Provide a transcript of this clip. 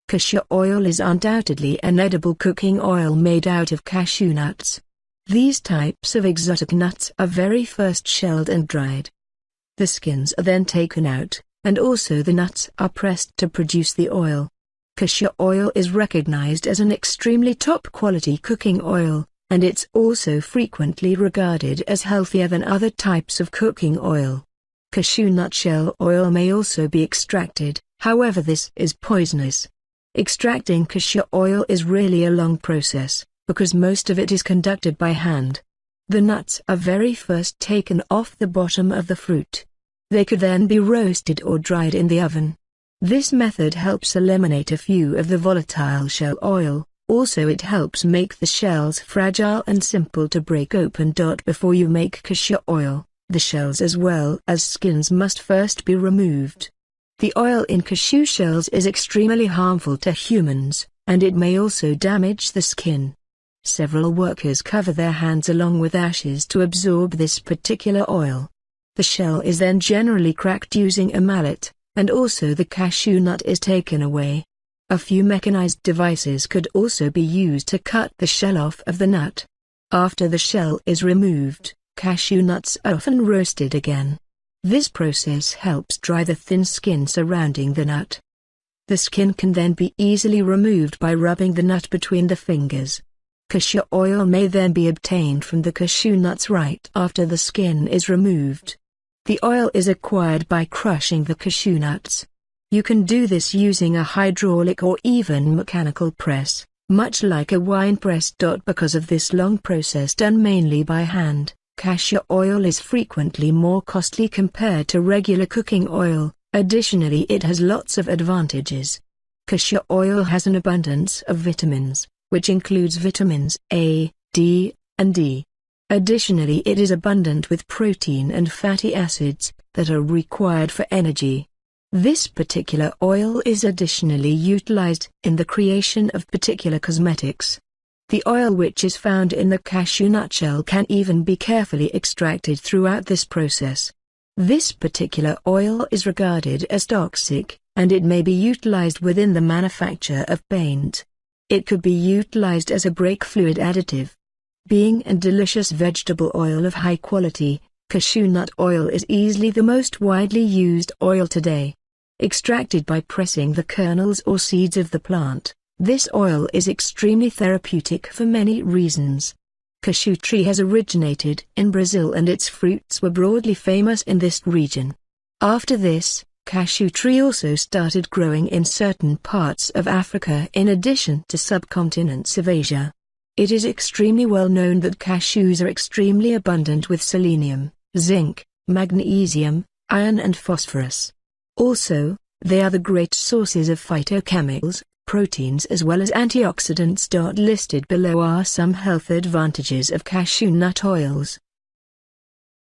Cashew oil is undoubtedly an edible cooking oil made out of cashew nuts. These types of exotic nuts are very first shelled and dried. The skins are then taken out, and also the nuts are pressed to produce the oil. Cashew oil is recognized as an extremely top-quality cooking oil, and it's also frequently regarded as healthier than other types of cooking oil. Cashew nut shell oil may also be extracted, however this is poisonous. Extracting cashew oil is really a long process, because most of it is conducted by hand. The nuts are very first taken off the bottom of the fruit. They could then be roasted or dried in the oven. This method helps eliminate a few of the volatile shell oil. Also it helps make the shells fragile and simple to break open. Before you make cashew oil, the shells as well as skins must first be removed. The oil in cashew shells is extremely harmful to humans, and it may also damage the skin. Several workers cover their hands along with ashes to absorb this particular oil. The shell is then generally cracked using a mallet, and also the cashew nut is taken away. A few mechanized devices could also be used to cut the shell off of the nut. After the shell is removed, cashew nuts are often roasted again. This process helps dry the thin skin surrounding the nut. The skin can then be easily removed by rubbing the nut between the fingers. Cashew oil may then be obtained from the cashew nuts right after the skin is removed. The oil is acquired by crushing the cashew nuts. You can do this using a hydraulic or even mechanical press, much like a wine press. Because of this long process done mainly by hand, cashew oil is frequently more costly compared to regular cooking oil. Additionally, it has lots of advantages. Cashew oil has an abundance of vitamins, which includes vitamins A, D, and D. Additionally, it is abundant with protein and fatty acids that are required for energy. This particular oil is additionally utilized in the creation of particular cosmetics. The oil which is found in the cashew nut shell can even be carefully extracted throughout this process. This particular oil is regarded as toxic, and it may be utilized within the manufacture of paint. It could be utilized as a brake fluid additive. Being a delicious vegetable oil of high quality, cashew nut oil is easily the most widely used oil today. Extracted by pressing the kernels or seeds of the plant, this oil is extremely therapeutic for many reasons. Cashew tree has originated in Brazil and its fruits were broadly famous in this region. After this, cashew tree also started growing in certain parts of Africa in addition to subcontinents of Asia. It is extremely well known that cashews are extremely abundant with selenium, zinc, magnesium, iron and phosphorus. Also, they are the great sources of phytochemicals, proteins as well as antioxidants. Listed below are some health advantages of cashew nut oils.